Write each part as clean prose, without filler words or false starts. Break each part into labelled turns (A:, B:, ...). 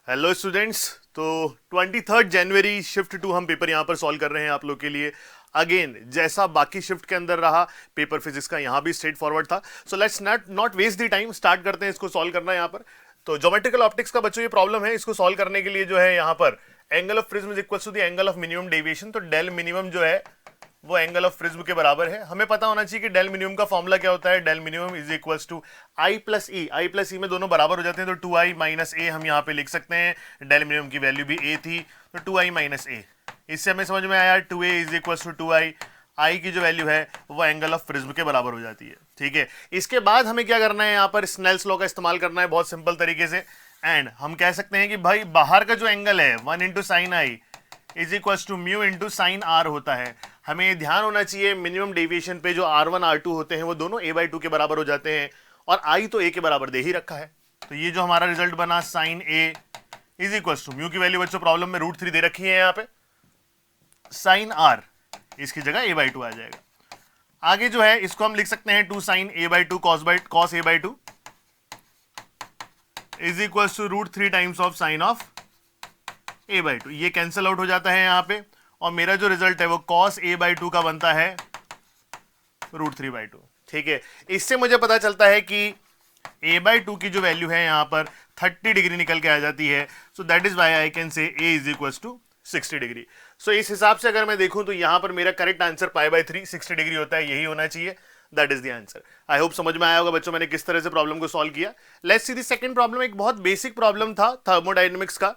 A: Hello students. तो 23 जनवरी shift 2 हम paper यहाँ पर सॉल्व कर रहे हैं आप लोग के लिए। अगेन जैसा बाकी शिफ्ट के अंदर रहा, पेपर फिजिक्स का यहाँ भी स्ट्रेट फॉरवर्ड था। So let's not waste the time, start करते हैं इसको सॉल्व करना यहाँ पर। तो ज्योमेट्रिकल ऑप्टिक्स का बच्चों ये प्रॉब्लम है, इसको सॉल्व करने के लिए जो है यहाँ पर angle of prism is equal to the angle of minimum deviation. तो डेल मिनिमम जो है वो एंगल ऑफ प्रिज्म के बराबर है। हमें पता होना चाहिए कि डेल मिनिमम का फॉर्मूला क्या होता है। Del minimum is equals to I plus E. I plus E में दोनों बराबर हो जाते हैं, तो 2i माइनस ए हम यहाँ पे लिख सकते हैं। डेल मिनिमम की वैल्यू भी ए थी, तो 2i माइनस ए। इससे हमें समझ में आया 2a is equals to 2i। आई की जो वैल्यू है वो एंगल ऑफ प्रिज्म के बराबर हो जाती है। ठीक है, इसके बाद हमें क्या करना है, यहाँ पर स्नेल्स लॉ का इस्तेमाल करना है बहुत सिंपल तरीके से। एंड हम कह सकते हैं कि भाई बाहर का जो एंगल है 1 into sine i is equal to mu into sine r होता है। हमें ध्यान होना चाहिए मिनिमम डेविएशन पे जो R1 R2 होते हैं वो दोनों a/2 के बराबर हो जाते हैं, और I तो a के बराबर दे ही रखा है। तो ये जो हमारा रिजल्ट बना sine a is equal to mu की वैल्यू बच्चों प्रॉब्लम में √3 दे रखी है यहाँ पे, साइन r इसकी जगह a/2 आ जाएगा। आगे जो है इसको हम लिख सकते हैं 2 sine a/2 cos a/2 is equal to √3 times of sine of a/2। ये कैंसिल आउट हो जाता है यहाँ पे, और मेरा जो रिजल्ट है वो cos a/2 का बनता है √3/2। ठीक है, इससे मुझे पता चलता है कि a/2 की जो वैल्यू है यहाँ पर 30 डिग्री निकल के आ जाती है। So that is why I can say a is equal to 60 degree. So इस हिसाब से अगर मैं देखूं तो यहाँ पर मेरा करेक्ट आंसर π/3 60 डिग्री होता है, यही होना चाहिए। That is the answer. I hope समझ में आया होगा बच्चों मैंने किस तरह से प्रॉब्लम को सॉल्व किया। Let's see the second problem. एक बहुत बेसिक प्रॉब्लम था थर्मोडायनेमिक्स का।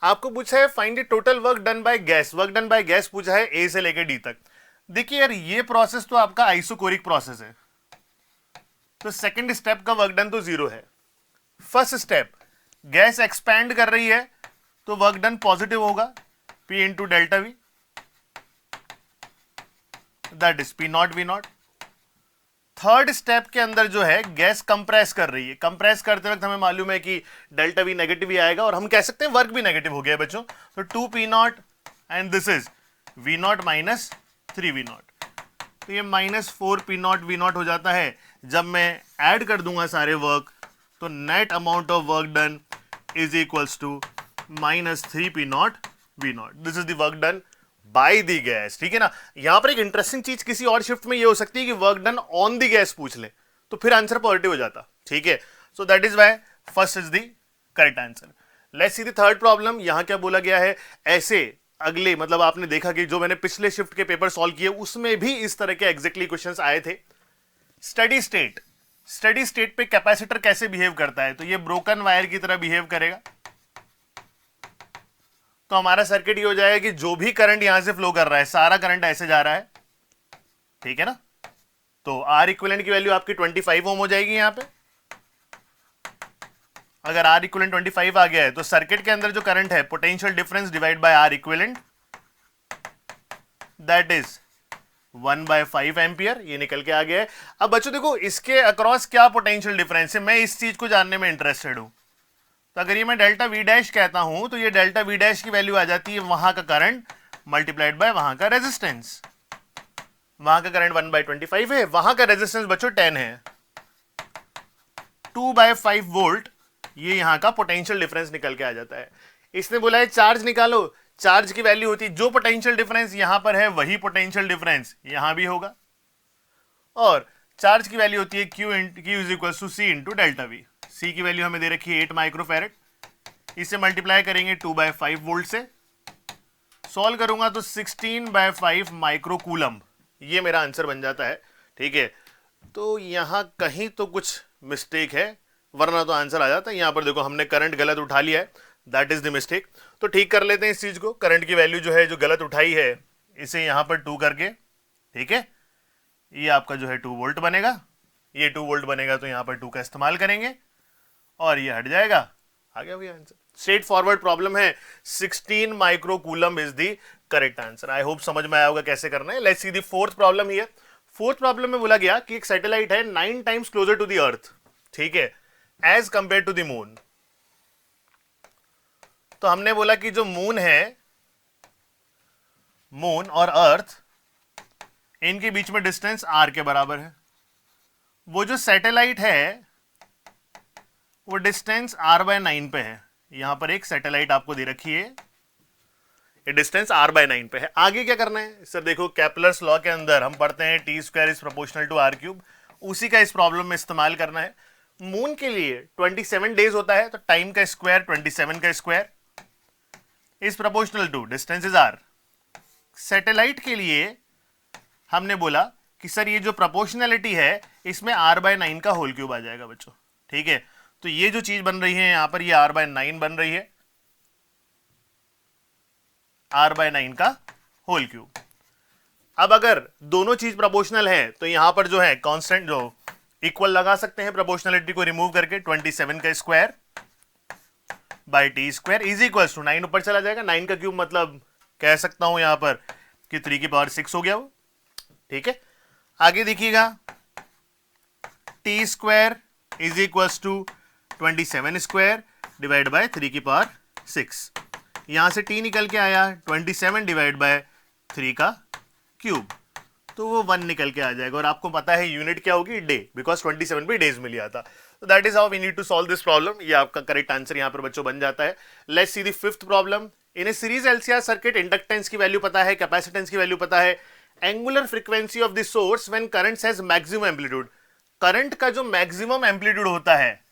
A: आपको पूछा है find the total work done by gas. Work done by gas पूछा है ए से लेकर डी तक। देखिए यार, ये प्रोसेस तो आपका आइसोकोरिक प्रोसेस है, तो सेकंड स्टेप का वर्क डन तो 0 है। फर्स्ट स्टेप गैस एक्सपैंड कर रही है तो वर्क डन पॉजिटिव होगा, P into delta we, that is P not V not. Third step के अंदर जो है गैस कंप्रेस कर रही है। कंप्रेस करते वक्त हमें मालूम है कि डेल्टा वी नेगेटिव ही आएगा, और हम कह सकते हैं वर्क भी नेगेटिव हो गया बच्चों। तो 2P not and this is V not minus 3V not. तो ये minus 4P not V not हो जाता है। जब मैं ऐड कर दूंगा सारे वर्क तो net amount of work done is equals to minus 3P naught V naught. This is the work done by the gas. ठीक है ना। यहां पर एक इंटरेस्टिंग चीज किसी और शिफ्ट में ये हो सकती है कि work done on the gas पूछ ले, तो फिर आंसर पॉजिटिव हो जाता। ठीक है, so that is why first is the correct answer. Let's see the third problem. यहां क्या बोला गया है, ऐसे अगले मतलब आपने देखा कि जो मैंने पिछले शिफ्ट के पेपर सॉल्व किए उसमें भी इस तरह के एग्जैक्टली क्वेश्चंस आए थे। स्टडी स्टेट, स्टडी स्टेट पे कैपेसिटर कैसे बिहेव करता है, तो ये ब्रोकन वायर की तरह बिहेव करेगा। तो हमारा सर्किट ये हो जाएगा कि जो भी करंट यहां से फ्लो कर रहा है सारा करंट ऐसे जा रहा है। ठीक है ना। तो आर इक्विवेलेंट की वैल्यू आपकी 25 ओम हो जाएगी यहां पे। अगर आर इक्विवेलेंट 25 आ गया है तो सर्किट के अंदर जो करंट है potential difference divide by R equivalent, that is 1/5 ampere. ये निकल के आ गया है। अब बच्चों देखो इसके अक्रॉस क्या पोटेंशियल डिफरेंस है, मैं इस चीज को जानने में इंटरेस्टेड हूं। तो अगर ये मैं डेल्टा वी डैश कहता हूं तो ये डेल्टा वी डैश की वैल्यू आ जाती है वहां का करंट मल्टीप्लाइड बाय वहां का रेजिस्टेंस। वहां का करंट 1/25 है, वहां का रेजिस्टेंस बच्चों 10 है। 2/5 वोल्ट ये यहां का पोटेंशियल डिफरेंस निकल के आ जाता है। इसने बोला है चार्ज निकालो। चार्ज की वैल्यू होती है जो पोटेंशियल डिफरेंस यहां पर है वही पोटेंशियल डिफरेंस यहां भी होगा, और चार्ज की वैल्यू होती है Q is equal to C into delta V. C की वैल्यू हमें दे रखी है 8 माइक्रोफेरेड। इसे मल्टीप्लाई करेंगे 2/5 वोल्ट से, सॉल्व करूंगा तो 16/5 माइक्रो कूलम, ये मेरा आंसर बन जाता है। ठीक है, तो यहां कहीं तो कुछ मिस्टेक है, वरना तो आंसर आ जाता है। यहां पर देखो हमने करंट गलत उठा लिया है, दैट इज द मिस्टेक। तो ठीक कर लेते हैं इस चीज को। करंट की वैल्यू जो है जो गलत उठाई है इसे यहां पर 2 करके, ठीक है, ये आपका जो है 2 वोल्ट बनेगा। ये 2 वोल्ट बनेगा तो यहां पर 2 का इस्तेमाल करेंगे और ये हट जाएगा। आ गया भैया आंसर। स्ट्रेट फॉरवर्ड प्रॉब्लम है। 16 micro coulomb is the correct answer. I hope समझ में आया होगा कैसे करना है। Let's see the fourth problem here. Fourth problem में बोला गया कि एक सैटेलाइट है 9 times closer to the earth, ठीक है, as compare to the moon. तो हमने बोला कि जो मून है, मून और अर्थ, इनके बीच में डिस्टेंस r के बराबर है। वो जो सैटेलाइट है वो डिस्टेंस r/9 पे है, यहां पर एक सैटेलाइट आपको दे रखी है, ये डिस्टेंस r/9 पे है। आगे क्या करना है सर, देखो केपलर्स लॉ के अंदर हम पढ़ते हैं t² is proportional to r³, उसी का इस प्रॉब्लम में इस्तेमाल करना है। मून के लिए 27 डेज होता है, तो टाइम का स्क्वायर 27 का square is proportional to distance is r। Satellite के लिए हमने बोला कि सर ये जो प्रोपोर्शनलिटी है इसमें r/9 का होल क्यूब आ जाएगा बच्चों, ठीक है। तो ये जो चीज बन रही है यहां पर, ये r/9 बन रही है, r/9 का होल क्यूब। अब अगर दोनों चीज प्रोपोर्शनल है तो यहां पर जो है कांस्टेंट जो इक्वल लगा सकते हैं, प्रोपोर्शनलिटी को रिमूव करके 27 का square by t² is equal to 9 ऊपर चला जाएगा, 9 का क्यूब मतलब कह सकता हूं यहां पर कि 3⁻6 हो गया वो, ठीक है। आगे देखिएगा t² is equal to 27² divide by 3⁻6, यहां से t निकल के आया 27 डिवाइड बाय 3 का क्यूब, तो वो 1 निकल के आ जाएगा। और आपको पता है यूनिट क्या होगी, डे, बिकॉज 27 भी डेज में लिया था। तो that is how we need to solve this problem. ये आपका करेक्ट आंसर यहां पर बच्चों बन जाता है। Let's see the fifth problem. In A series LCR circuit inductance की वैल्यू पता है, कैपेसिटेंस की वैल्यू पता है, angular frequency of the source when current has maximum amplitude. Current का जो मैक्सिमम एम्पलीट्यूड होता है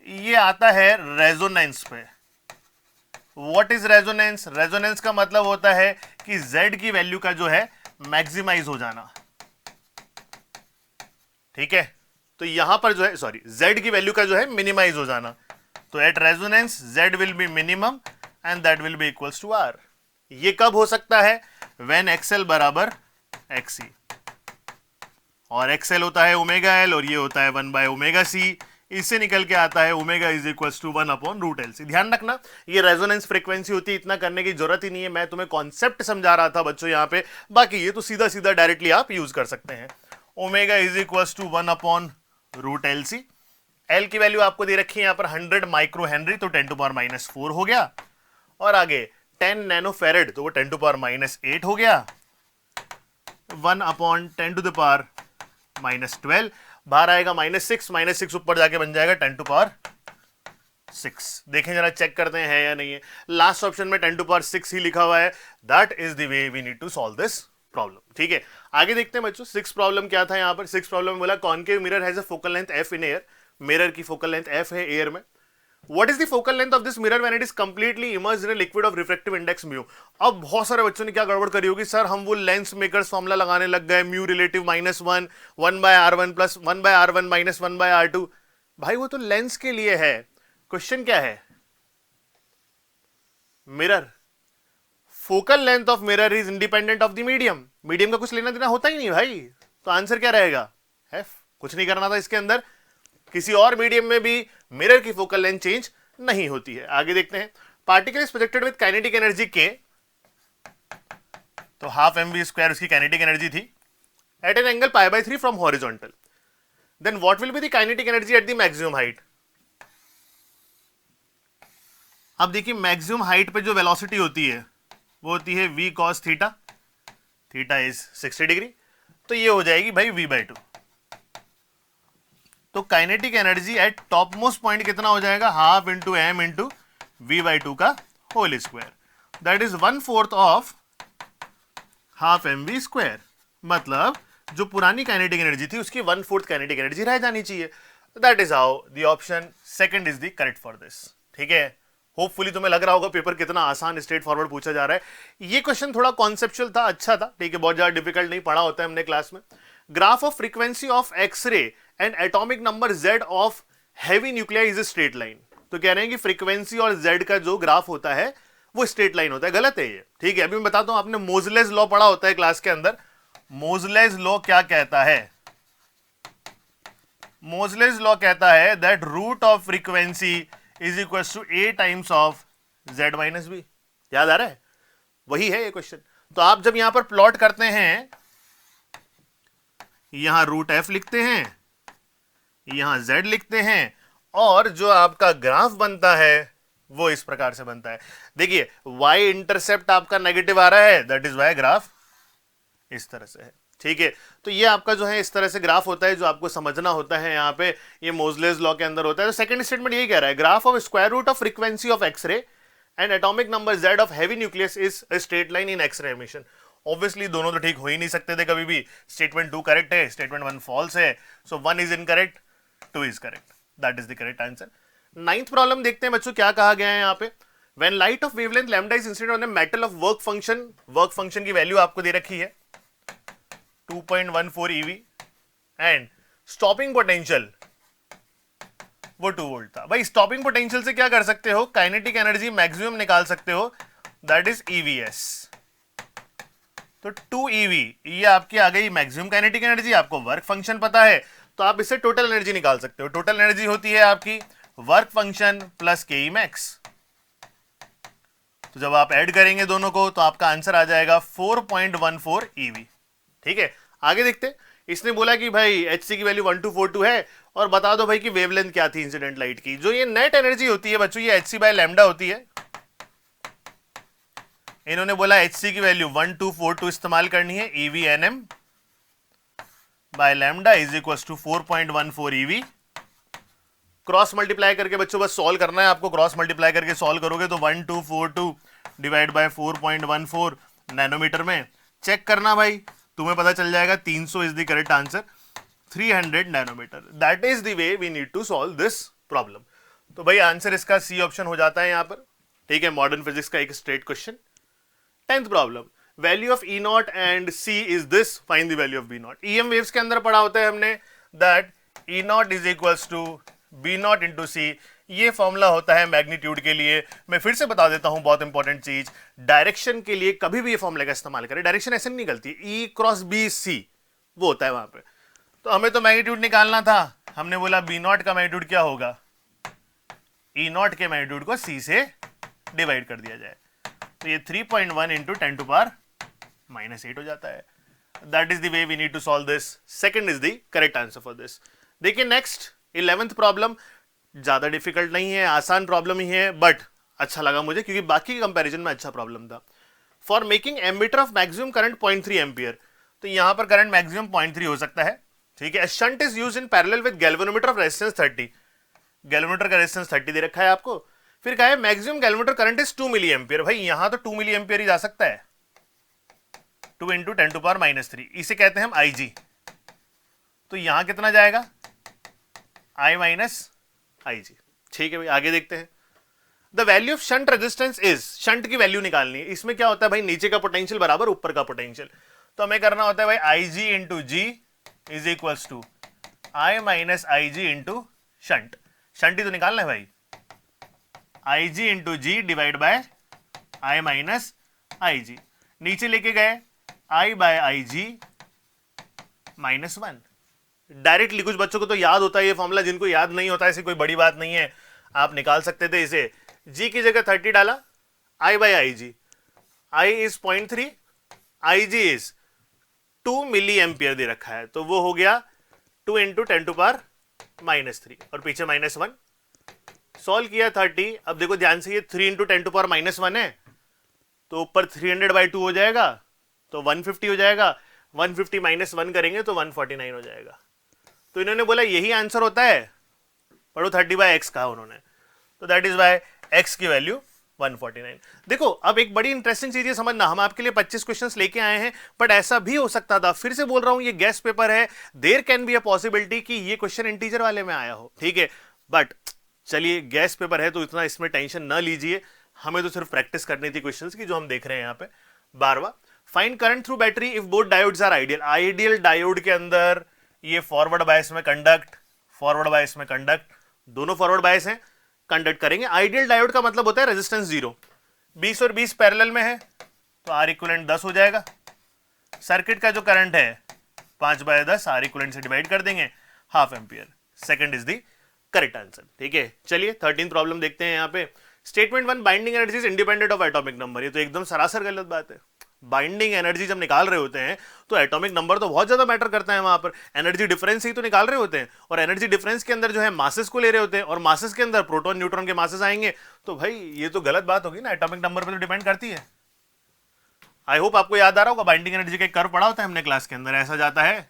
A: ये आता है रेजोनेंस पे। What is resonance? रेजोनेंस का मतलब होता है कि Z की वैल्यू का जो है मैक्सिमाइज हो जाना, ठीक है। तो यहां पर जो है सॉरी Z की वैल्यू का जो है मिनिमाइज हो जाना। तो at resonance Z will be minimum and that will be equals to R। ये कब हो सकता है? व्हेन XL बराबर XC, और XL होता है ओमेगा L और ये होता है 1/ωc। इससे निकल के आता है omega is equals to 1/√LC। ध्यान रखना ये रेजोनेंस फ्रीक्वेंसी होती है, इतना करने की जरूरत ही नहीं है, मैं तुम्हें कॉन्सेप्ट समझा रहा था बच्चों यहाँ पे, बाकी ये तो सीधा सीधा डायरेक्टली आप यूज कर सकते हैं। Omega is equals to 1/√LC। L की वैल्यू आपको दे रखी है यहाँ पर 100 माइक्रो हेनरी, तो 10⁻⁴ हो गया, और आगे 10 नैनो फेरेड, तो वो 10⁻⁸ हो गया, 1/10⁻⁻12 बाहर आएगा -6, -6 ऊपर जाके बन जाएगा 10⁻6। देखें जरा, चेक करते हैं है या नहीं है। लास्ट ऑप्शन में 10⁻6 ही लिखा हुआ है। That is the way we need to solve this problem, ठीक है। आगे देखते हैं बच्चों, 6 प्रॉब्लम क्या था यहाँ पर। 6 प्रॉब्लम बोला concave mirror has a focal length f in air. Mirror की फोकल लेंथ f है एयर में। What is the focal length of this mirror when it is completely immersed in a liquid of refractive index mu? अब बहुत सारे बच्चों ने क्या गड़बड़ करी होगी, सर हम वो लेंस मेकर्स फॉर्मूला लगाने लग गए, mu relative -1, 1/r1 plus 1/r1 minus 1/r2। भाई वो तो लेंस के लिए है। क्वेश्चन क्या है? Mirror focal length of mirror is independent of the medium. Medium का कुछ लेना देना होता ही नहीं भाई, तो आंसर क्या रहेगा? एफ। कुछ नहीं करना था इसके अंदर, किसी और मीडियम में भी मिरर की फोकल लेंथ चेंज नहीं होती है। आगे देखते हैं, particle is projected with kinetic energy के, तो ½ mv² उसकी काइनेटिक एनर्जी थी, at an angle π/3 from horizontal. Then what will be the kinetic energy at the maximum height? अब देखिए मैक्सिमम हाइट पे जो वेलोसिटी होती है वो होती है v cos theta, theta is 60 degree, तो ये हो जाएगी भाई v/2। तो kinetic energy at top most point कितना हो जाएगा? ½ × m × v/2 का whole square, that is 1/4 of ½ mv²। मतलब जो पुरानी काइनेटिक एनर्जी थी उसकी 1/4 काइनेटिक एनर्जी रह जानी चाहिए। That is how the option second is the correct for this, ठीक है। होपफुली तुम्हें लग रहा होगा पेपर कितना आसान स्ट्रेट फॉरवर्ड पूछा जा रहा है। ये क्वेश्चन थोड़ा कॉन्सेप्चुअल था, अच्छा था, ठीक है, बहुत ज्यादा डिफिकल्ट नहीं, पढ़ा होता है हमने क्लास में। Graph of frequency of x ray and atomic number Z of heavy nuclei is a straight line. तो कह रहे हैं कि फ्रीक्वेंसी और Z का जो ग्राफ होता है वो स्ट्रेट लाइन होता है। गलत है ये, ठीक है। अभी मैं बताता हूं, आपने मोजलेस लॉ पढ़ा होता है क्लास के अंदर। मोजलेस लॉ क्या कहता है? मोजलेस लॉ कहता है that root of frequency is equal to a times of Z minus b। याद आ रहा है? वही है ये क्वेश्चन। तो आप जब यहां पर प्लॉट करते हैं, यहां √f लिखते हैं, यहां z लिखते हैं, और जो आपका ग्राफ बनता है वो इस प्रकार से बनता है। देखिए y इंटरसेप्ट आपका नेगेटिव आ रहा है, दैट इज वाई ग्राफ इस तरह से है। ठीक है, तो ये आपका जो है इस तरह से ग्राफ होता है जो आपको समझना होता है यहाँ पे, ये मोजलेस लॉ के अंदर होता है। तो सेकंड स्टेटमेंट यही कह रहा है, graph of square root of frequency of x ray and atomic number z of heavy nucleus is a straight line in x ray emission. Obviously दोनों तो ठीक हो ही नहीं सकते थे कभी भी। स्टेटमेंट 2 करेक्ट है, स्टेटमेंट 1 फॉल्स है, सो 1 is incorrect, 2 is correct, that is the correct answer. Ninth problem देखते हैं बच्चों क्या कहा गया है यहाँ पे। When light of wavelength lambda is incident on the metal of work function की वैल्यू आपको दे रखी है 2.14 eV एंड स्टॉपिंग पोटेंशियल वो 2 वोल्ट था। भाई स्टॉपिंग पोटेंशियल से क्या कर सकते हो, काइनेटिक एनर्जी मैक्सिमम निकाल सकते हो, दैट इज EVS। तो 2 EV ये आपकी आ गई मैक्सिमम काइनेटिक एनर्जी, आपको वर्क फंक्शन पता है तो आप इससे टोटल एनर्जी निकाल सकते हो। टोटल एनर्जी होती है आपकी वर्क फंक्शन प्लस के मैक्स। तो जब आप ऐड करेंगे दोनों को तो आपका आंसर आ जाएगा 4.14 EV। ठीक है, आगे देखते। इसने बोला कि भाई HC की वैल्यू 1242 है और बता दो भाई कि वेवलेंथ क्या थी इंसिडेंट लाइट की। जो ये नेट एनर्जी होती है बच्चों ये HC बाय लैम्डा होती है। इन्होंने बोला HC की वैल्यू 1242 इस्तेमाल करनी है, EVNM by lambda is equal to 4.14 EV। Cross multiply करके बच्चों बस सॉल्व करना है आपको, क्रॉस मल्टीप्लाई करके सॉल्व करोगे तो 1242 डिवाइड बाय 4.14 नैनोमीटर में चेक करना भाई, तुम्हें पता चल जाएगा 300 is the correct answer, 300 nanometer. That is the way we need to solve this problem. तो भाई आंसर इसका सी ऑप्शन हो जाता है यहां पर। ठीक है, मॉडर्न फिजिक्स का एक straight question. 10th problem, value of E not and C is this, find the value of B not. EM waves के अंदर पढ़ा होता है हमने that E not is equals to B not into C। ये formula होता है magnitude के लिए। मैं फिर से बता देता हूं बहुत इंपॉर्टेंट चीज, डायरेक्शन के लिए कभी भी ये फॉर्मूला का इस्तेमाल करें, डायरेक्शन ऐसे नहीं निकलती, E क्रॉस B C वो होता है वहां पे। तो हमें तो मैग्नीट्यूड निकालना था, हमने बोला B नॉट का मैग्नीट्यूड क्या होगा, E नॉट के मैग्नीट्यूड को C से डिवाइड कर दिया जाए, तो ये 3.1 इंटू 10 टू पावर -8 हो जाता है। That is the way we need to solve this. Second is the correct answer for this. देखिए नेक्स्ट 11th प्रॉब्लम, ज्यादा डिफिकल्ट नहीं है, आसान प्रॉब्लम ही है, बट अच्छा लगा मुझे क्योंकि बाकी के कंपैरिजन में अच्छा प्रॉब्लम था। For making ammeter of maximum current 0.3 ampere, तो यहां पर करंट मैक्सिमम 0.3 हो सकता है। ठीक है, shunt is used in parallel with galvanometer of resistance 30। Galvanometer का रेजिस्टेंस 30 दे रखा है आपको। फिर कहा है maximum galvanometer current is 2 milli ampere. भाई यहां तो 2 मिली एम्पियर ही जा सकता है, 2 इंटू 10 टू पावर -3, इसे कहते हैं हम IG। तो यहां कितना जाएगा, I माइनस IG। ठीक है भाई, आगे देखते हैं। The value of shunt resistance is, shunt की वैल्यू निकालनी है। इसमें क्या होता है भाई, नीचे का पोटेंशियल बराबर ऊपर का पोटेंशियल, तो हमें करना होता है भाई IG into G is equals to I minus IG into shunt. Shunt ही तो निकालना है भाई, IG into G divide by I minus IG। नीचे लेके गए I बाय IG -1। डायरेक्टली कुछ बच्चों को तो याद होता है ये फॉर्मूला, जिनको याद नहीं होता ऐसी कोई बड़ी बात नहीं है, आप निकाल सकते थे इसे। G की जगह 30 डाला, I by IG, I is 0.3, IG is 2 milli ampere दे रखा है, तो वो हो गया 2 इंटू 10 टू पावर -3 और पीछे -1। सॉल्व किया 30। अब देखो ध्यान से, ये 3 इंटू 10 टू पावर -1 है, तो ऊपर 300/2 हो जाएगा, तो 150 हो जाएगा। 150 -1 करेंगे तो 149 हो जाएगा। तो इन्होंने बोला यही आंसर होता है, पढ़ो 30/x कहा उन्होंने, तो दैट इज बाय x की वैल्यू 149। देखो अब एक बड़ी इंटरेस्टिंग चीज ये समझना, हम आपके लिए 25 क्वेश्चंस लेके आए हैं, बट ऐसा भी हो सकता था, फिर से बोल रहा हूं ये गेस पेपर है, there can be a possibility कि ये क्वेश्चन इंटीजर वाले में आया हो। ठीक है, बट चलिए गैस पेपर है तो इतना इसमें टेंशन ना लीजिए, हमें तो सिर्फ प्रैक्टिस करनी थी क्वेश्चंस की जो हम देख रहे हैं यहाँ पे। 12वां, find current through battery if both diodes are ideal. Ideal diode के अंदर ये फॉरवर्ड बायस में कंडक्ट, फॉरवर्ड बायस में कंडक्ट, दोनों फॉरवर्ड बायस हैं, कंडक्ट करेंगे। आइडियल डायोड का मतलब होता है रेजिस्टेंस 0, 20 और 20 पैरेलल में है तो R इक्विवेलेंट 10 हो जाएगा। सर्किट का जो करंट है 5/10 R इक्विवेलेंट से डिवाइड कर देंगे, ½ ampere. Second is the correct answer. ठीक है, चलिए 13th प्रॉब्लम देखते हैं यहाँ पे। Statement 1, binding energy is independent of atomic number. ये तो एकदम सरासर गलत बात है। बाइंडिंग एनर्जी जब निकाल रहे होते हैं तो एटॉमिक नंबर तो बहुत ज्यादा मैटर करता है वहां पर, एनर्जी डिफरेंस ही तो निकाल रहे होते हैं, और एनर्जी डिफरेंस के अंदर जो है मासेस को ले रहे होते हैं, और मासेस के अंदर प्रोटॉन न्यूट्रॉन के मासेस आएंगे, तो भाई ये तो गलत बात होगी ना, एटॉमिक नंबर पे तो डिपेंड करती है। आई होप आपको याद आ रहा होगा, बाइंडिंग एनर्जी का एक कर्व पढ़ा होता है हमने क्लास के अंदर, ऐसा जाता है,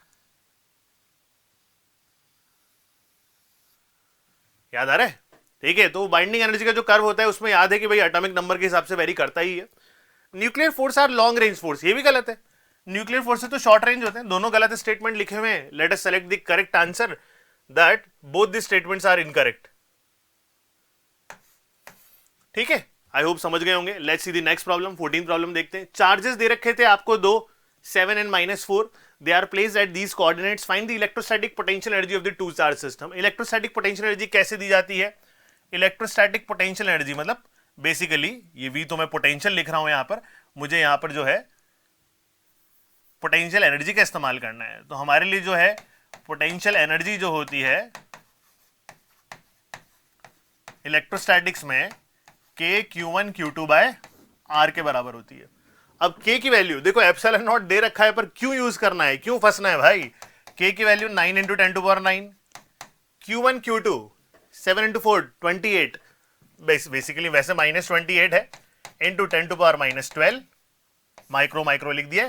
A: याद आ रहा है? ठीक है, तो बाइंडिंग एनर्जी का जो कर्व होता है उसमें याद है कि भाई एटॉमिक नंबर के हिसाब से वेरी करता ही है। Nuclear force are long range force, ये भी गलत है। न्यूक्लियर फोर्सेस तो शॉर्ट रेंज होते हैं। दोनों गलत स्टेटमेंट लिखे हुए हैं। Let us select the correct answer, that both the statements are incorrect. ठीक है, आई होप समझ गए होंगे। Let's see the next problem, 14th problem देखते हैं। चार्जेस दे रखे थे आपको दो, 7 and -4, they are placed at these coordinates. Find the electrostatic potential energy of the two charge system. Electrostatic potential energy कैसे दी जाती है? इलेक्ट्रोस्टैटिक पोटेंशियल एनर्जी मतलब बेसिकली ये V तो मैं पोटेंशियल लिख रहा हूं यहां पर, मुझे यहां पर जो है पोटेंशियल एनर्जी का इस्तेमाल करना है। तो हमारे लिए जो है पोटेंशियल एनर्जी जो होती है इलेक्ट्रोस्टैटिक्स में K Q1 Q2 bye R के बराबर होती है। अब K की वैल्यू देखो, एप्सिलॉन नॉट दे रखा है, पर क्यों यूज करना है, क्यों फंसना है भाई? K की वैल्यू 9 × 10⁹, Q1 Q2 7 × 4 28, बेसिकली वैसे -28 है, इंटू 10⁻12 माइक्रो लिख दिया।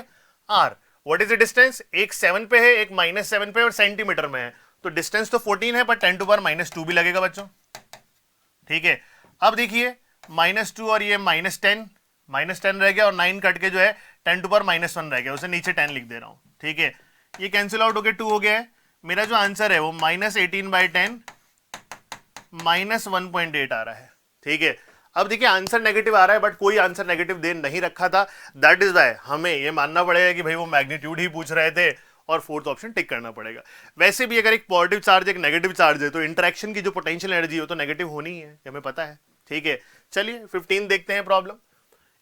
A: R what is the distance? एक 7 पे है, एक -7 पे और सेंटीमीटर में है, तो डिस्टेंस तो 14 है, पर 10⁻2 भी लगेगा बच्चों। ठीक है, अब देखिए -2 और ये -10 रह गया, और 9 कट के जो है 10⁻1 रह गया, उसे नीचे 10 लिख दे रहा हूं। ठीक है, ये कैंसिल आउट होके 2 हो गया है। मेरा जो आंसर है वो -18/10 -1.8 आ रहा है। ठीक है, अब देखिए आंसर नेगेटिव आ रहा है, बट कोई आंसर नेगेटिव दे नहीं रखा था, दैट इज वाई हमें ये मानना पड़ेगा कि भाई वो मैग्नीट्यूड ही पूछ रहे थे, और फोर्थ ऑप्शन टिक करना पड़ेगा। वैसे भी अगर एक पॉजिटिव चार्ज एक नेगेटिव चार्ज है, तो इंटरेक्शन की जो पोटेंशियल एनर्जी हो तो नेगेटिव होनी ही है, हमें पता है। ठीक है, चलिए 15 देखते हैं problem.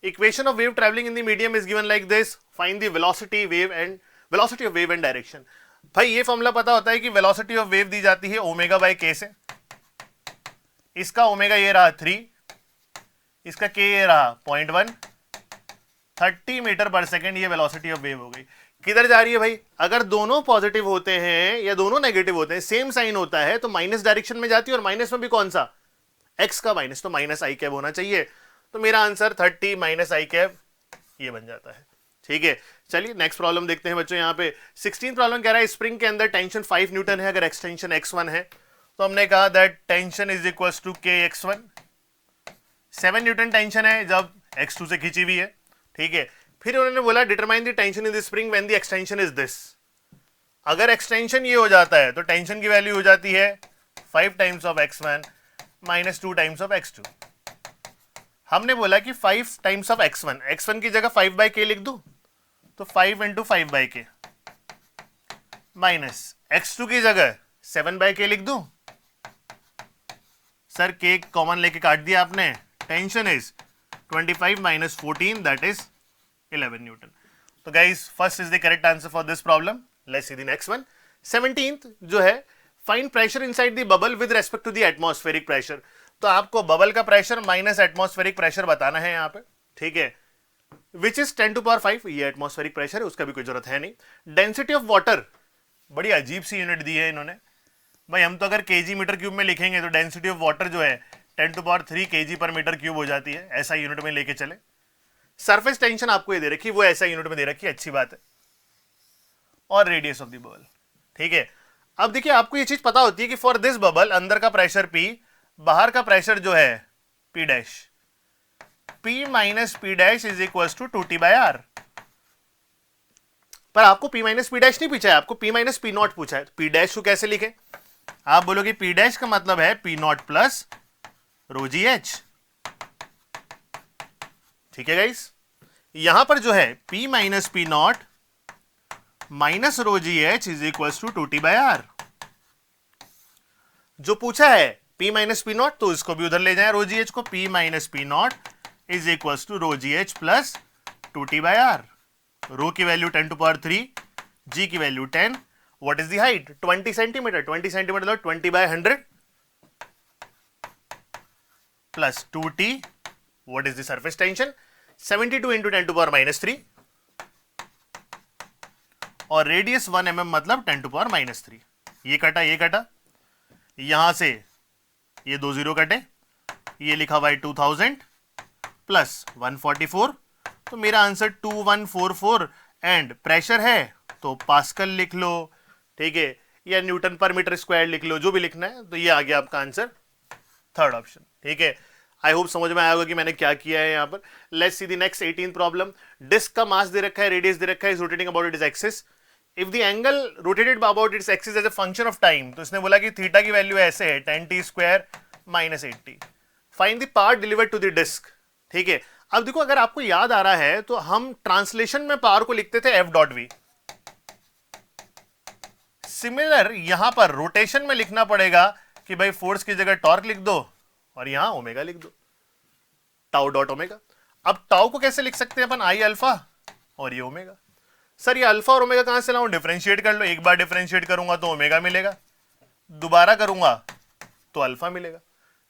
A: Equation of wave travelling in the medium is given like this, find the velocity of wave and direction. भाई ये फॉर्मूला पता होता है कि वेलोसिटी ऑफ वेव दी जाती है ω/k से, इसका ओमेगा ये रहा 3, इसका k ये रहा 0.1, 30 मीटर पर सेकेंड, ये वेलोसिटी ऑफ वेव हो गई। किधर जा रही है भाई? अगर दोनों पॉजिटिव होते हैं या दोनों नेगेटिव होते हैं, सेम साइन होता है, तो माइनस डायरेक्शन में जाती है, और माइनस में भी कौन सा? x का माइनस, तो -i कैप होना चाहिए। तो मेरा आंसर 30 -i कैप ये बन जाता है। ठीक है, चलिए नेक्स्ट प्रॉब्लम देखते हैं बच्चों। यहाँ पे 16th प्रॉब्लम कह रहा है स्प्रिंग के अंदर टेंशन 5 न्यूटन है, अगर एक्सटेंशन x1 है, तो हमने कहा that tension is equal to kx1। 7 newton tension है जब x2 से खींची हुई है। ठीक है, फिर उन्होंने बोला determine the tension in the spring when the extension is this. अगर एक्सटेंशन ये हो जाता है तो टेंशन की वैल्यू हो जाती है 5 times of x1 -2 times of x2। हमने बोला कि 5 टाइम्स ऑफ x1 की जगह 5/k लिख दूं, तो 5 × 5/k माइनस x2 की जगह 7/k लिख दूं। सर k कॉमन लेके काट दिया आपने। Tension is 25 - 14, that is 11 newton. तो guys first is the correct answer for this problem. Let's see the next one. 17th जो है find pressure inside the bubble with respect to the atmospheric pressure. तो आपको bubble का pressure minus atmospheric pressure बताना है यहाँ पे। ठीक है, विच इज 10⁵, ये एटमॉस्फेरिक प्रेशर है, उसका भी कोई जरूरत है नहीं। डेंसिटी ऑफ वाटर, बड़ी अजीब सी यूनिट दी है इन्होंने भाई। हम तो अगर kg मीटर क्यूब में लिखेंगे तो डेंसिटी ऑफ वाटर जो है 10⁻³ kg पर मीटर क्यूब हो जाती है, ऐसा यूनिट में लेके चले। सरफेस टेंशन आपको ये दे रखी है, वो ऐसा यूनिट में दे रखी है, अच्छी बात है। और रेडियस ऑफ द बबल। ठीक है, अब देखिए आपको ये चीज पता होती है कि फॉर दिस बबल अंदर का प्रेशर P, बाहर का प्रेशर जो है P dash, P - P dash is equal to 2T/R। पर आपको P - P डैश नहीं पूछा है, आपको P - P नॉट पूछा है। P डैश को कैसे लिखे? आप बोलोगे P डैश का मतलब है P नॉट प्लस ρgh। ठीक है गाइस, यहां पर जो है P - P not minus ρgh is equal to 2T/R। जो पूछा है P - P नॉट, तो इसको भी उधर ले जाएं ρgh को। P - P not is equal to ρgh plus 2T/R। Rho की वैल्यू 10⁻³ g की value 10। What is the height? 20 centimetre. 20 centimetre 20/100 plus 2T। What is the surface tension? 72 × 10⁻³ और रेडियस 1 mm मतलब 10⁻³ ये कटा, ये कटा, यहां से ये 2 0 कटे, ये लिखा हुआ है 2000 प्लस 144, तो मेरा आंसर 2144 एंड प्रेशर है तो पास्कल लिख लो, ठीक है, या न्यूटन पर मीटर स्क्वायर लिख लो, जो भी लिखना है। तो ये आ गया आपका आंसर, थर्ड ऑप्शन, ठीक है। आई होप समझ में आया होगा कि मैंने क्या किया है यहाँ पर। Let's see the next 18th problem. Disc का मास दे रखा है, रेडियस दे रखा है, is rotating about its axis. If the angle rotated about its axis as a function of time, तो इसने बोला कि थीटा की वैल्यू ऐसे है 10t square minus 80। Find the power delivered to the disc, ठीक है। अब देखो, अगर आपको याद आ रहा है तो हम ट्रांसलेशन में पावर को लिखते थे एफ डॉट वी। सिमिलर यहां पर रोटेशन में लिखना पड़ेगा कि भाई फोर्स की जगह टॉर्क लिख दो और यहां ओमेगा लिख दो, टाउ डॉट ओमेगा। अब टाउ को कैसे लिख सकते हैं अपन, आई अल्फा और ये ओमेगा। सर ये अल्फा और ओमेगा कहां से लाऊं, डिफरेंशिएट कर लो। एक बार डिफरेंशिएट करूंगा तो ओमेगा मिलेगा, दोबारा करूंगा तो अल्फा मिलेगा,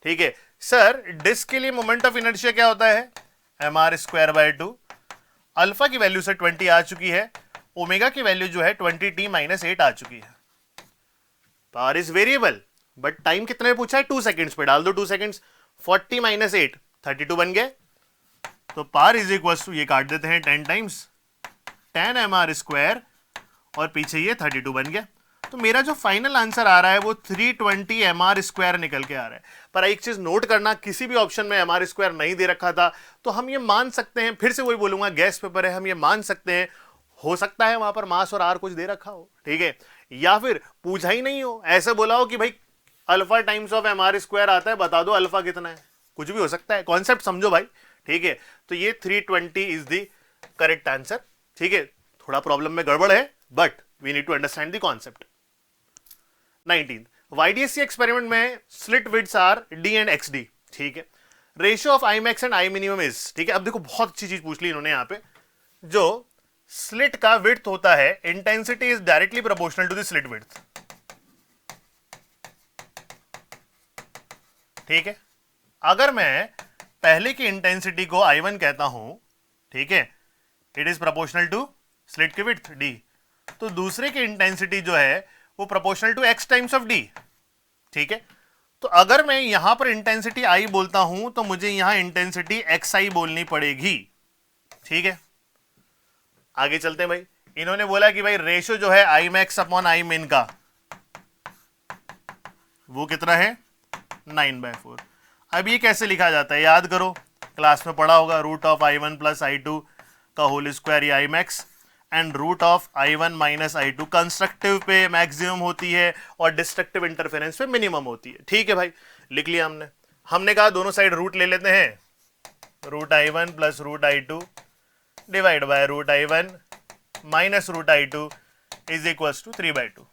A: ठीक है। सर डिस्क के लिए मोमेंट ऑफ इनर्शिया क्या होता है, mr स्क्वायर बाय 2। अल्फा की वैल्यू से 20 आ चुकी है, ओमेगा की वैल्यू जो है 20t माइनस 8 आ चुकी है। Power is variable, but time कितने में पूछा है, 2 सेकेंड्स पे डाल दो 2 सेकेंड्स, 40 माइनस 8 32 बन गए। तो पावर इज इक्वल टू, ये काट देते हैं 10 टाइम्स 10 mr स्क्वायर और पीछे ये 32 बन गया। तो मेरा जो फाइनल आंसर आ रहा है वो 320 mr स्क्वायर निकल के आ रहा है। पर एक चीज नोट करना, किसी भी ऑप्शन में mr स्क्वायर नहीं दे रखा था तो हम ये मान सकते हैं, फिर से वही बोलूंगा, गैस पेपर है, हम ये मान सकते हैं हो सकता है वहां पर मास और आर कुछ दे रखा हो, ठीक है, या फिर पूछा ही नहीं हो, ऐसे बोला हो कि भाई alpha times of mr square आता है, बता दो अल्फा कितना है, कुछ भी हो सकता है, कॉन्सेप्ट समझो भाई, ठीक है। तो ये 320 इज द करेक्ट आंसर, ठीक है। थोड़ा प्रॉब्लम में गड़बड़ है, but we need to understand the concept. 19th, YDSC experiment में slit widths are D and XD, ठीक है। Ratio of I max and I minimum is, ठीक है। अब देखो बहुत अच्छी चीज पूछ ली इन्होंने यहाँ पे, जो स्लिट का विड्थ होता है, intensity is directly proportional to the slit width, ठीक है। अगर मैं पहले की इंटेंसिटी को I1 कहता हूं, ठीक है, it is proportional to slit की विड्थ D, तो दूसरे की इंटेंसिटी जो है वो proportional to x times of D, ठीक है। तो अगर मैं यहां पर इंटेंसिटी I बोलता हूं तो मुझे यहां इंटेंसिटी XI बोलनी पड़ेगी, ठीक है। आगे चलते हैं भाई। इन्होंने बोला कि भाई रेशियो जो है I मैक्स अपॉन I मिन का वो कितना है 9/4। अब ये कैसे लिखा जाता है, याद करो, क्लास में पढ़ा होगा, root of I1 plus I2 का होल स्क्वायर, ये I max, and root of I1 minus I2 constructive पे मैक्सिमम होती है और डिस्ट्रक्टिव इंटरफेरेंस पे मिनिमम होती है, ठीक है भाई। लिख लिया हमने कहा दोनों साइड रूट ले लेते हैं, root I1 plus root I2 divide by root I1 minus root I2 is equals to 3/2।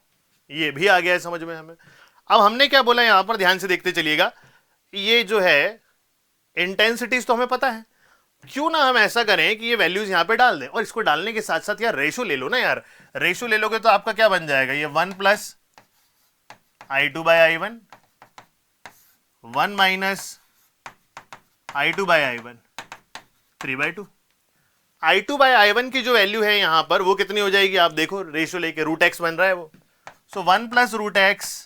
A: ये भी आ गया है समझ में हमें। अब हमने क्या बोला यहां पर, ध्यान से देखते चलिएगा, ये जो है इंटेंसिटीज तो हमें पता है, क्यों ना हम ऐसा करें कि ये वैल्यूज यहां पे डाल दें, और इसको डालने के साथ साथ यार रेशो ले लो ना यार, रेशो ले लोगे तो आपका क्या बन जाएगा, ये 1 plus I2 by I1, 1 minus I2 by I1, 3/2। I2 by I1 की जो वैल्यू है यहां पर वो कितनी हो जाएगी, आप देखो रेशो लेके, रूट एक्स बन रहा है वो, so 1 plus root x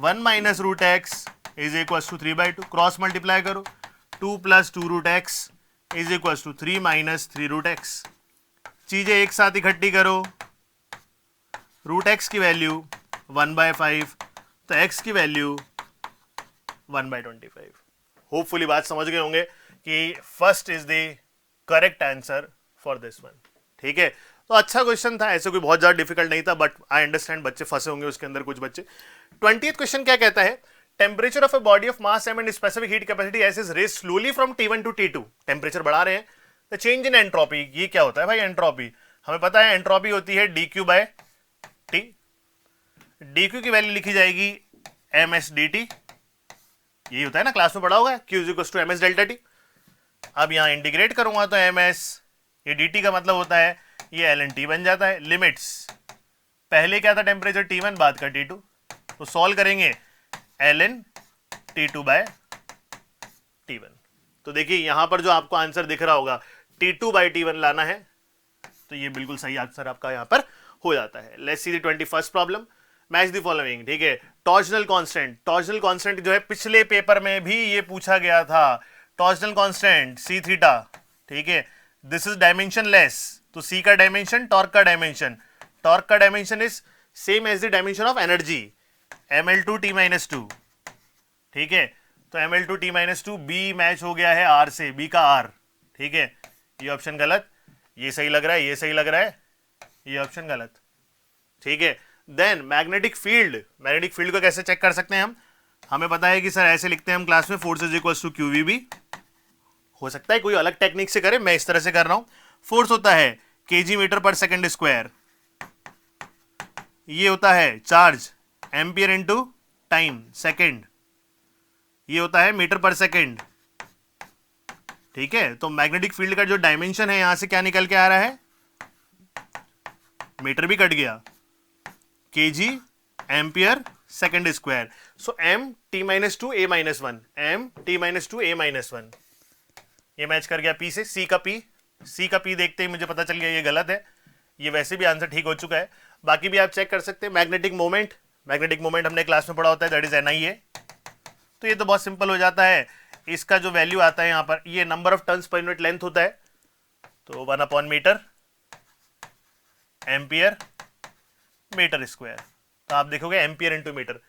A: 1 minus root x is equal to 3/2, cross multiply करो, 2 plus 2 root x is equal to 3 minus 3 root x. चीजें एक साथ इकट्ठी करो, रूट एक्स की वैल्यू 1/5, तो एक्स की वैल्यू 1/25। होपफुली बात समझ गए होंगे कि first is the correct answer for this one, ठीक है। तो अच्छा क्वेश्चन था, ऐसे कोई बहुत ज्यादा डिफिकल्ट नहीं था, बट आई अंडरस्टैंड बच्चे फंसे होंगे उसके अंदर कुछ बच्चे। 20th क्वेश्चन क्या कहता है, temperature of a body of mass m and specific heat capacity s is raise slowly from T1 to T2, temperature बढ़ा रहे हैं, द चेंज इन एंट्रोपी, ये क्या होता है भाई एंट्रोपी, हमें पता है एंट्रोपी होती है dQ बाय T, dQ की वैल्यू लिखी जाएगी ms dt, यही होता है ना, क्लास में पढ़ा होगा, Q is equal to ms delta T। अब यहां इंटीग्रेट करूंगा तो ms, ये dt का मतलब होता है ये ln T बन जाता है। लिमिट्स, पहले क्या था टेम्परेचर T1, बाद का T2, तो सॉल्व करेंगे ln T2 बाय T1। तो देखिए यहां पर जो आपको आंसर दिख रहा होगा T2 बाय T1 लाना है, तो ये बिल्कुल सही आंसर आपका यहां पर हो जाता है। Let's see the 21st problem, match the following, ठीक है। टॉर्जनल कांस्टेंट, टॉर्जनल कांस्टेंट जो है पिछले पेपर में भी ये पूछा गया था, टॉर्जनल कांस्टेंट सी थीटा, ठीक है, दिस इज डायमेंशन लेस, तो सी का डायमेंशन, टॉर्क का डायमेंशन, टॉर्क का dimension is same as the dimension of energy, ml2t-2, ठीक है। तो ml2t-2, बी मैच हो गया है आर से, बी का आर, ठीक है। ये ऑप्शन गलत, ये सही लग रहा है, ये सही लग रहा है, ये ऑप्शन गलत, ठीक है। Then magnetic field, magnetic field को कैसे चेक कर सकते हैं हम? हमें पता है कि सर ऐसे लिखते हैं हम क्लास में, force is equal to QVB। हो सकता है कोई अलग टेक्निक से करे, मैं इस तरह से कर रहा हूं। फोर्स होता है kg मीटर पर सेकंड स्क्वायर, ये होता है charge ampere into time second, ये होता है मीटर पर सेकंड, ठीक है। तो मैग्नेटिक फील्ड का जो डायमेंशन है यहां से क्या निकल के आ रहा है? मीटर भी कट गया, kg एम्पियर सेकंड स्क्वायर। सो m(t-2 a-1), m(t-2 a-1), ये मैच कर गया पी से। सी का पी, सी का पी देखते ही मुझे पता चल गया ये गलत है, ये वैसे भी आंसर ठीक हो चुका है। बाकी भी आप चेक कर सकते हैं। मैग्नेटिक मोमेंट, मैग्नेटिक मोमेंट हमने क्लास में पढ़ा होता है, दैट इज NIA। तो ये तो बहुत सिंपल हो जाता है। इसका जो वैल्यू आता है यहाँ पर, ये number of turns per unit length होता है, तो 1/मीटर एम्पियर मीटर स्क्वायर। तो आप देखोगे ampere into metre,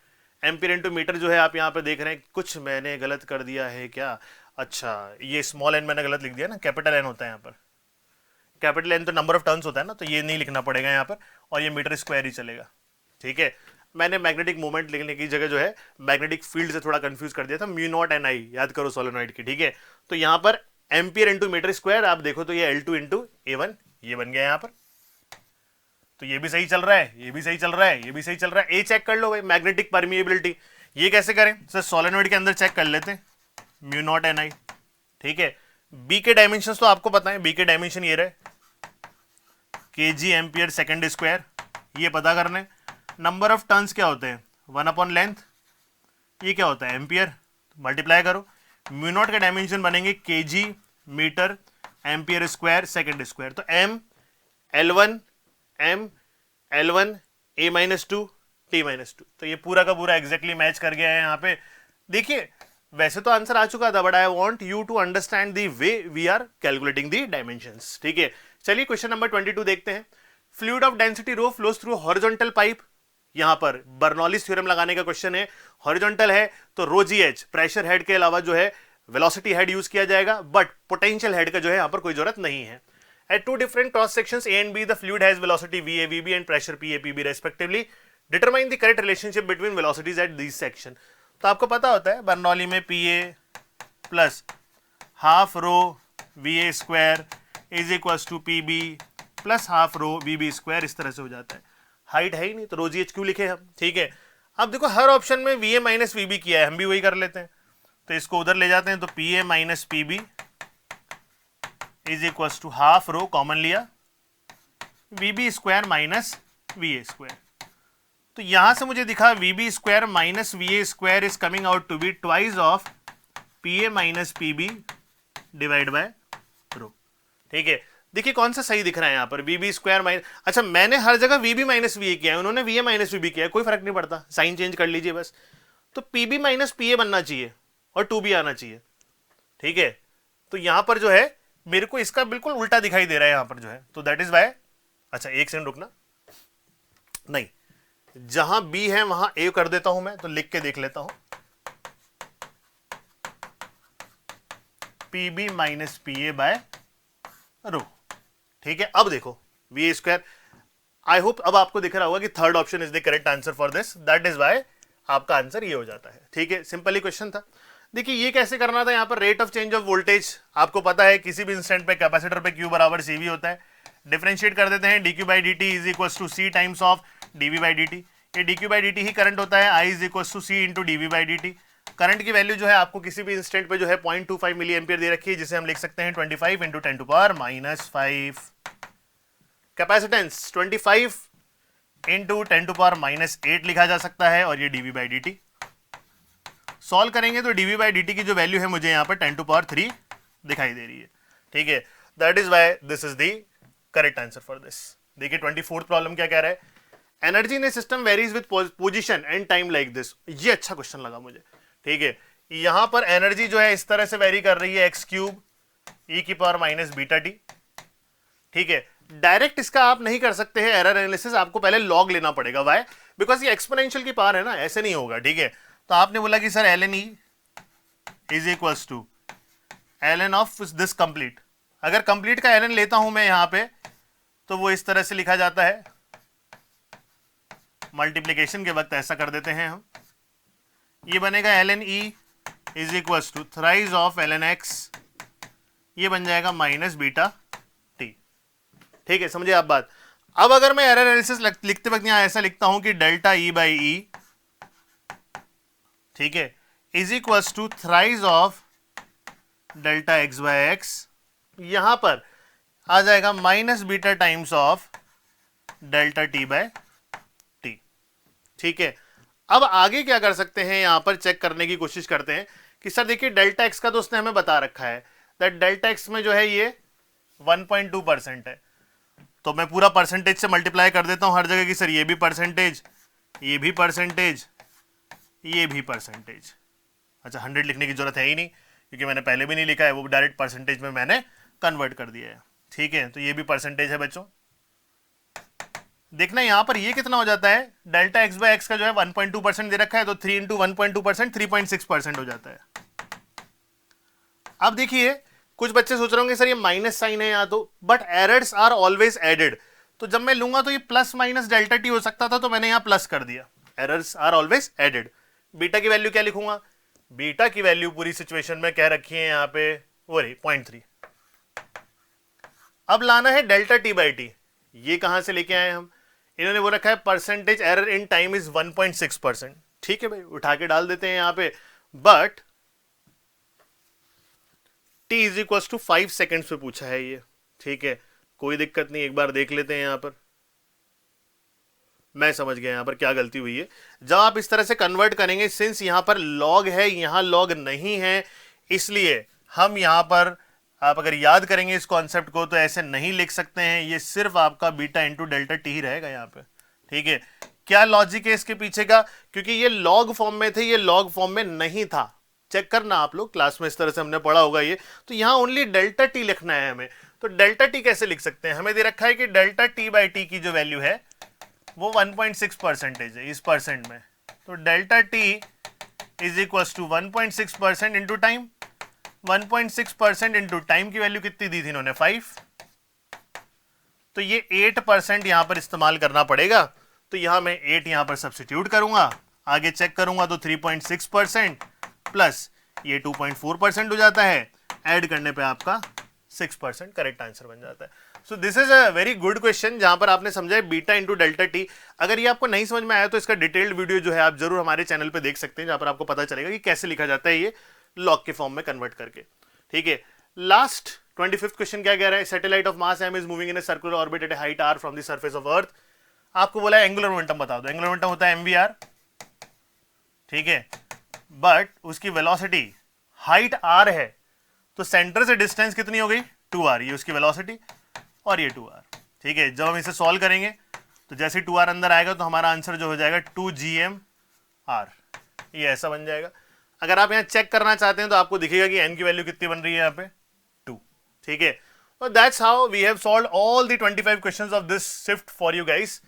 A: ampere into metre जो है आप यहाँ पे देख रहे हैं। कुछ मैंने गलत कर दिया है क्या? अच्छा, ये स्मॉल एन मैंने गलत लिख दिया ना, कैपिटल एन होता है यहाँ पर। कैपिटल एन तो नंबर ऑफ टर्न्स होता है ना, तो ये नहीं लिखना पड़ेगा यहाँ पर, और ये मीटर स्क्वायर ही चलेगा, ठीक है। मैंने मैग्नेटिक मोमेंट लिखने की जगह जो है मैग्नेटिक फील्ड से थोड़ा कंफ्यूज कर दिया था, μ0 NI याद करो सोलेनॉइड की, ठीक है। तो यहाँ पर एम्पियर इंटू मीटर स्क्वायर आप देखो तो ये L2 इंटू A1 ये बन गया यहाँ पर। तो ये भी सही चल रहा है, ये भी सही चल रहा है, ये भी सही चल रहा है। ए चेक कर लो भाई, मैग्नेटिक परमिएबिलिटी। ये कैसे करें सर? सोलेनॉइड के अंदर चेक कर लेते हैं, μ0 NI, ठीक है। बी के डायमेंशन तो आपको पता है, बी के डायमेंशन ये रहे, kg एम्पियर सेकंड स्क्वायर, ये पता करने। नंबर ऑफ टर्न्स क्या होते हैं? 1/लेंथ, ये क्या होता है? एम्पियर, मल्टीप्लाई करो। μ0 के डायमेंशन बनेंगे kg metre ampere square second square. तो m L1 A-2 T-2, तो ये पूरा का पूरा एग्जैक्टली मैच कर गया है यहाँ पे। देखिए वैसे तो आंसर आ चुका था, but I want you to understand the way we are calculating the dimensions, ठीक है। चलिए क्वेश्चन नंबर 22 देखते हैं। Fluid of density rho flows through horizontal pipe. यहां पर बर्नौलीज थ्योरम लगाने का क्वेश्चन है। हॉरिजॉन्टल है तो रो GH प्रेशर हेड के अलावा जो है वेलोसिटी हेड यूज किया जाएगा, बट पोटेंशियल हेड का जो है यहां पर कोई जरूरत नहीं है। At two different cross sections A and B, the fluid has velocity VA, VB and pressure PA, PB respectively. Determine the correct relationship between velocities at these section. तो आपको पता होता है बर्नौली में PA plus half rho VA square is equals to PB plus half rho VB square, इस तरह से हो जाता है। हाइट है ही नहीं तो रो GH क्यों लिखे हम, ठीक है। अब देखो हर ऑप्शन में VA माइनस VB किया है, हम भी वही कर लेते हैं। तो इसको उधर ले जाते हैं, तो PA minus PB is equal to half rho common लिया, VB square minus VA square. तो यहां से मुझे दिखा VB square minus VA square is coming out to be twice of PA minus PB divide by rho, ठीक है। देखिए कौन सा सही दिख रहा है यहाँ पर, VB स्क्वायर माइनस, अच्छा मैंने हर जगह VB माइनस VA किया है, उन्होंने VA माइनस VB किया है, कोई फर्क नहीं पड़ता, साइन चेंज कर लीजिए बस। तो PB माइनस PA बनना चाहिए और 2B आना चाहिए, ठीक है। तो यहां पर जो है मेरे को इसका बिल्कुल उल्टा दिखाई दे रहा है यहां पर जो है, तो दैट इज वाई। अच्छा एक सेकंड रुकना, नहीं जहां B है वहां A कर देता हूं मैं, तो लिख के देख लेता हूं, PB minus PA bye rho, ठीक है। अब देखो VA स्क्वायर, आई होप अब आपको दिख रहा होगा कि third option is the correct answer for this, that is why आपका आंसर ये हो जाता है, ठीक है। सिंपल ही क्वेश्चन था। देखिए ये कैसे करना था, यहाँ पर rate of change of voltage आपको पता है, किसी भी इंस्टेंट पे कैपेसिटर पे Q बराबर CV होता है। डिफरेंशिएट कर देते हैं, dq by dt is equal to C times of dV by dt। ये dq बाई dt ही करंट होता है, I is equal to C into dV by dt। Current की वैल्यू जो है आपको किसी भी इंस्टेंट पे जो है 0.25 मिली एम्पियर दे रखी है, जिसे हम लिख सकते हैं 25 इंटू 10⁻⁻⁵। कैपेसिटेंस 25 इंटू 10⁻⁸ लिखा जा सकता है, और ये dV बाई dt। सॉल्व करेंगे तो dV बाई dt की जो वैल्यू है मुझे यहाँ पर 10⁻³ दिखाई दे रही है, ठीक है। That is why this is the correct answer for this. देखिए 24th प्रॉब्लम क्या कह रहा है, energy in A system varies with position and time like this. ये अच्छा क्वेश्चन लगा मुझे, ठीक है। यहाँ पर एनर्जी जो है इस तरह से वेरी कर रही है, x³ e⁻⁻βt, ठीक है, डायरेक्ट इसका आप नहीं कर सकते हैं एरर एनालिसिस, आपको पहले लॉग लेना पड़ेगा। वाई? बिकॉज ये एक्सपोनेंशियल की पावर है ना, ऐसे नहीं होगा। ठीक है, तो आपने बोला कि sir ln e is equals to ln of this complete. अगर कंप्लीट का ln लेता हूं मैं यहां पे, तो वो इस तरह से लिखा जाता है, मल्टीप्लीकेशन के वक्त ऐसा कर देते हैं हम, ये बनेगा ln e is equals to thrice of ln x, ये बन जाएगा माइनस बीटा टी। ठीक है, समझे आप बात। अब अगर मैं एरर एनालिसिस लिखते वक्त यहां ऐसा लिखता हूं कि डेल्टा ई बाई ई, ठीक है, is equals to thrice of delta x by x, यहां पर आ जाएगा minus beta times of delta t by t. ठीक है, अब आगे क्या कर सकते हैं, यहां पर चेक करने की कोशिश करते हैं कि सर देखिए डेल्टा एक्स का तो उसने हमें बता रखा है दैट डेल्टा एक्स में जो है ये 1.2% है, तो मैं पूरा परसेंटेज से मल्टीप्लाई कर देता हूं हर जगह की सर ये भी परसेंटेज, ये भी परसेंटेज, ये भी परसेंटेज। अच्छा 100 लिखने की जरूरत है ही नहीं क्योंकि मैंने पहले भी नहीं लिखा है, वो डायरेक्ट परसेंटेज में मैंने कन्वर्ट कर दिया है। ठीक है, तो ये भी परसेंटेज है बच्चों। देखना यहां पर ये कितना हो जाता है, डेल्टा एक्स बाय एक्स का जो है 1.2% दे रखा है, तो 3 इंटू 1.2% 3.6% हो जाता है। अब देखिए कुछ बच्चे सोच रहे होंगे सर ये माइनस साइन है यहाँ तो, but errors are always added, तो जब मैं लूंगा तो ये प्लस माइनस डेल्टा टी हो सकता था, तो मैंने यहां प्लस कर दिया। Errors are always added. Beta की वैल्यू क्या लिखूंगा, बीटा की वैल्यू पूरी सिचुएशन में कह रखी है यहाँ पे वो रही 0.3। अब लाना है डेल्टा टी बाई टी, ये कहां से लेके आए हम, इन्होंने वो रखा है percentage error in time is 1.6%। ठीक है भाई, उठा के डाल देते हैं यहां पे, but t is equal to 5 seconds पे पूछा है ये। ठीक है, कोई दिक्कत नहीं, एक बार देख लेते हैं यहां पर। मैं समझ गया यहां पर क्या गलती हुई है। जब आप इस तरह से कन्वर्ट करेंगे, सिंस यहां पर लॉग है यहां लॉग नहीं है, इसलिए हम यहां पर, आप अगर याद करेंगे इस कॉन्सेप्ट को, तो ऐसे नहीं लिख सकते हैं, ये सिर्फ आपका बीटा इंटू डेल्टा टी ही रहेगा यहां पे। ठीक है, क्या लॉजिक है इसके पीछे का, क्योंकि ये लॉग फॉर्म में थे, ये लॉग फॉर्म में नहीं था। चेक करना आप लोग, क्लास में इस तरह से हमने पढ़ा होगा ये, तो यहां ओनली डेल्टा टी लिखना है हमें। तो डेल्टा टी कैसे लिख सकते हैं, हमें दे रखा है कि डेल्टा टी बाई टी की जो वैल्यू है वो 1.6% है इस परसेंट में, तो delta t is equal to 1.6% into time. 1.6% into time की वैल्यू कितनी दी थी इन्होंने, 5, तो ये 8% यहां पर इस्तेमाल करना पड़ेगा। तो यहां मैं 8 यहां पर सब्स्टिट्यूट करूंगा, आगे चेक करूंगा तो 3.6% प्लस ये 2.4% हो जाता है, ऐड करने पे आपका 6% करेक्ट आंसर बन जाता है। So this is a very good question, जहां पर आपने समझा है बीटा इंटू डेल्टा टी। अगर ये आपको नहीं समझ में आया तो इसका डिटेल्ड वीडियो जो है आप जरूर हमारे चैनल पे देख सकते हैं, जहां पर आपको पता चलेगा कि कैसे लिखा जाता है ये लॉग के फॉर्म में कन्वर्ट करके। ठीक है, लास्ट 25th क्वेश्चन क्या कह रहा है, satellite of mass m is moving in a circular orbit at a height r from the surface of earth. आपको बोला है एंगुलर मोमेंटम बता दो, एंगुलर मोमेंटम होता है mvr। ठीक है, बट उसकी वेलोसिटी हाइट r है, तो सेंटर से डिस्टेंस कितनी हो गई 2r, ये उसकी वेलोसिटी और ये 2r। ठीक है, जब हम इसे सॉल्व करेंगे तो जैसे 2r अंदर आएगा तो हमारा आंसर जो हो जाएगा 2gmr, ये ऐसा बन जाएगा। अगर आप यहां चेक करना चाहते हैं तो आपको दिखेगा कि n की वैल्यू कितनी बन रही है यहाँ पे 2। ठीक है, तो that's how we have solved all the 25 questions of this shift for you guys.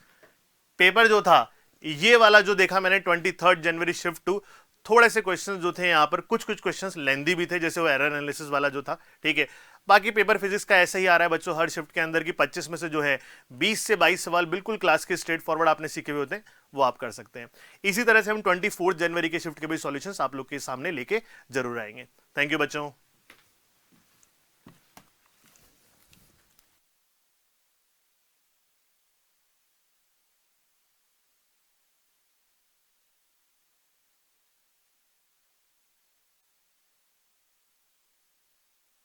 A: Paper जो था ये वाला जो देखा मैंने 23 जनवरी शिफ्ट 2, थोड़े से क्वेश्चंस जो थे यहाँ पर, कुछ क्वेश्चंस लेंदी भी थे, जैसे वो एरर एनालिसिस वाला जो था। ठीक है, बाकी पेपर फिजिक्स का ऐसा ही आ रहा है बच्चों, हर शिफ्ट के अंदर की 25 में से जो है 20 से 22 सवाल बिल्कुल क्लास के स्ट्रेट फॉरवर्ड आपने सीखे हुए होते हैं, वो आप कर सकते हैं। इसी तरह से हम 24 जनवरी के शिफ्ट के भी सॉल्यूशंस आप लोग के सामने लेके जरूर आएंगे। थैंक यू बच्चों।